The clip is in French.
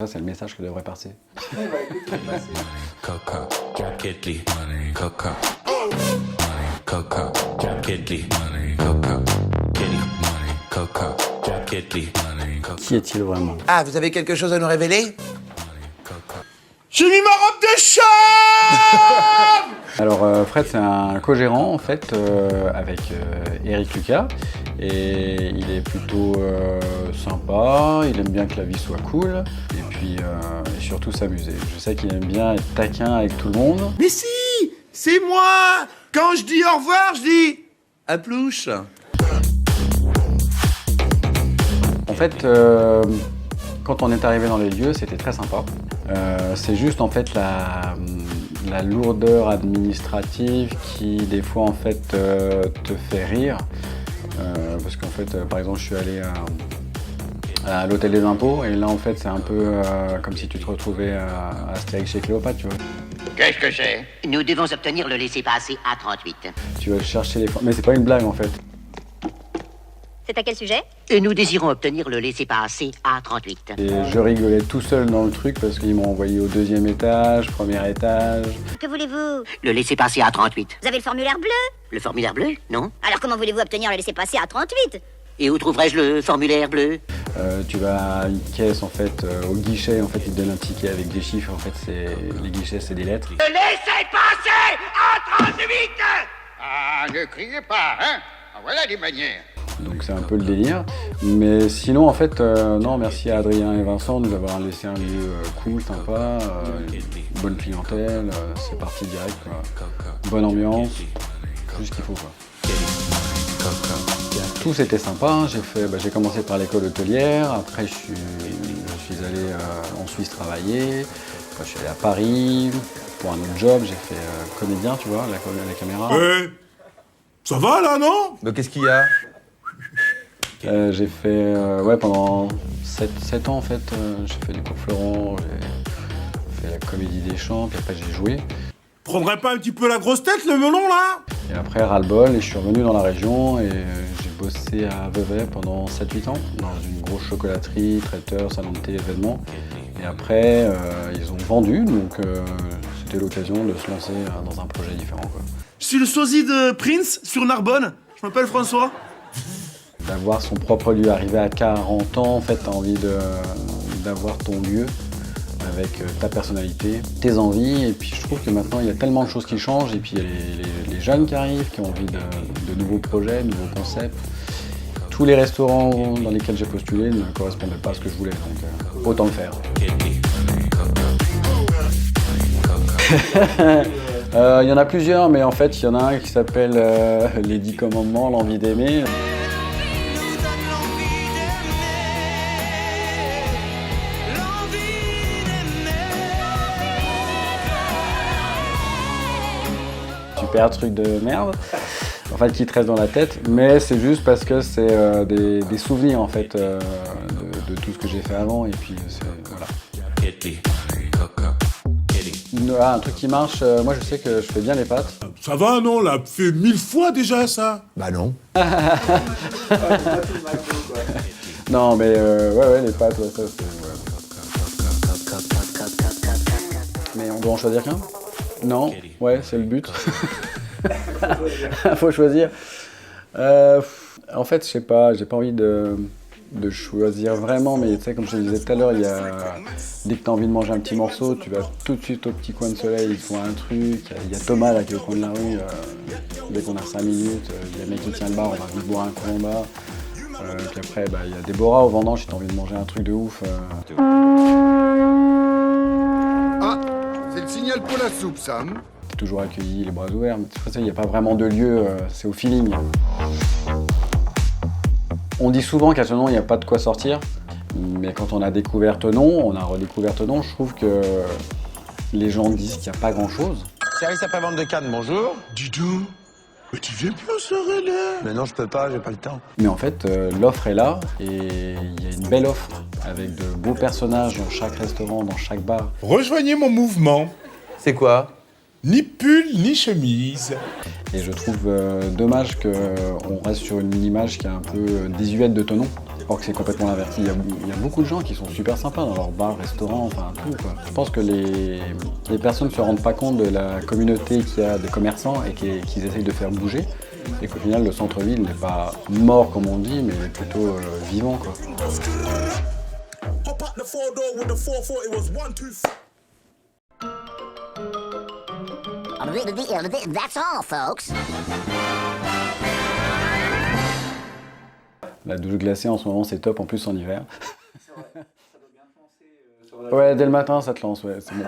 Ça, c'est le message que devrait passer. Coca, Get Lee, money, Coca, Coca, Get Lee, money, Coca, money, Coca, Get Lee, money, Coca. Qui est-il vraiment? Ah, vous avez quelque chose à nous révéler? J'ai mis ma robe de chambre. Alors Fred, c'est un co-gérant en fait avec Eric Lucas et il est plutôt sympa, il aime bien que la vie soit cool et puis et surtout s'amuser. Je sais qu'il aime bien être taquin avec tout le monde. Mais si, c'est moi. Quand je dis au revoir, je dis à plouche. En fait, quand on est arrivé dans les lieux, c'était très sympa. C'est juste en fait la lourdeur administrative qui des fois en fait te fait rire. Parce qu'en fait, par exemple, je suis allé à l'hôtel des impôts et là en fait c'est un peu comme si tu te retrouvais à Astérix chez Cléopâtre, tu vois. Qu'est-ce que c'est? Nous devons obtenir le laissez-passer A38. Tu vas chercher les... Mais c'est pas une blague en fait. C'est à quel sujet? Nous désirons obtenir le laissez-passer A38. Et je rigolais tout seul dans le truc parce qu'ils m'ont envoyé au 2e étage, 1er étage. Que voulez-vous? Le laissez-passer A38. Vous avez le formulaire bleu? Le formulaire bleu? Non. Alors comment voulez-vous obtenir le laissez-passer à 38? Et où trouverai-je le formulaire bleu? Tu vas à une caisse en fait, au guichet en fait ils te donnent un ticket avec des chiffres. En fait les guichets c'est des lettres. Le laissez-passer A38! Ah, ne criez pas, hein? Ah, voilà des manières. Donc c'est un peu le délire. Mais sinon en fait, non, merci à Adrien et Vincent de nous avoir laissé un lieu cool, sympa, bonne clientèle, c'est parti direct quoi. Bonne ambiance, tout ce qu'il faut quoi. Tout c'était sympa, hein. J'ai commencé par l'école hôtelière, après je suis allé en Suisse travailler, après je suis allé à Paris pour un autre job, j'ai fait comédien, tu vois, la caméra. Ça va là, non? Mais qu'est-ce qu'il y a? J'ai fait, pendant 7 ans en fait, j'ai fait du cours Florent, j'ai fait la comédie des champs, puis après j'ai joué. Prendrais pas un petit peu la grosse tête, le melon, là? Et après, ras-le-bol, et je suis revenu dans la région et j'ai bossé à Vevey pendant 7-8 ans, dans une grosse chocolaterie, traiteur, salon de thé, événements. Et après, ils ont vendu, donc c'était l'occasion de se lancer dans un projet différent, quoi. Je suis le sosie de Prince sur Narbonne. Je m'appelle François. D'avoir son propre lieu, arriver à 40 ans, en fait, t'as envie d'avoir ton lieu avec ta personnalité, tes envies, et puis je trouve que maintenant il y a tellement de choses qui changent, et puis il y a les jeunes qui arrivent, qui ont envie de nouveaux projets, de nouveaux concepts. Tous les restaurants dans lesquels j'ai postulé ne correspondaient pas à ce que je voulais, donc autant le faire. Il y en a plusieurs, mais en fait il y en a un qui s'appelle Les 10 commandements, l'envie d'aimer. Super truc de merde, en fait qui te reste dans la tête, mais c'est juste parce que c'est des souvenirs en fait de tout ce que j'ai fait avant et puis voilà. Un truc qui marche, moi je sais que je fais bien les pâtes. Ça va, non? L'a fait 1000 fois déjà, ça. Bah non. Non mais ouais les pâtes, ouais, ça c'est... Mais on doit en choisir qu'un? Non, ouais, c'est le but. Faut choisir. En fait, je sais pas, j'ai pas envie de choisir vraiment, mais tu sais, comme je te disais tout à l'heure, dès que tu as envie de manger un petit morceau, tu vas tout de suite au petit coin de soleil, ils font un truc. Il y a Thomas là qui est au coin de la rue, dès qu'on a 5 minutes, il y a le mec qui tient le bar, on va vite boire un coup en bas. Puis après, il y a Déborah au vendange, si t'as envie de manger un truc de ouf. Ah, c'est le signal pour la soupe, ça. T'es toujours accueilli, les bras ouverts, mais de toute façon, il n'y a pas vraiment de lieu, c'est au feeling. On dit souvent qu'à Thonon, il n'y a pas de quoi sortir, mais quand on a découvert Thonon, on a redécouvert Thonon, je trouve que les gens disent qu'il n'y a pas grand-chose. Service après-vente de Cannes, bonjour. Dis donc, mais tu viens plus en soirée, là? Mais non, je peux pas, j'ai pas le temps. Mais en fait, l'offre est là, et il y a une belle offre, avec de beaux personnages dans chaque restaurant, dans chaque bar. Rejoignez mon mouvement. C'est quoi? Ni pull, ni chemise. Et je trouve dommage qu'on reste sur une image qui est un peu désuète de Thonon. Or que c'est complètement l'inverse. Il y a beaucoup de gens qui sont super sympas dans leurs bars, restaurants, enfin tout quoi. Je pense que les personnes ne se rendent pas compte de la communauté qu'il y a des commerçants et qu'ils essayent de faire bouger. Et qu'au final, le centre-ville n'est pas mort comme on dit, mais plutôt vivant quoi. That's all, folks. La douche glacée en ce moment c'est top, en plus en hiver. Ouais, dès le matin ça te lance, ouais, c'est bon.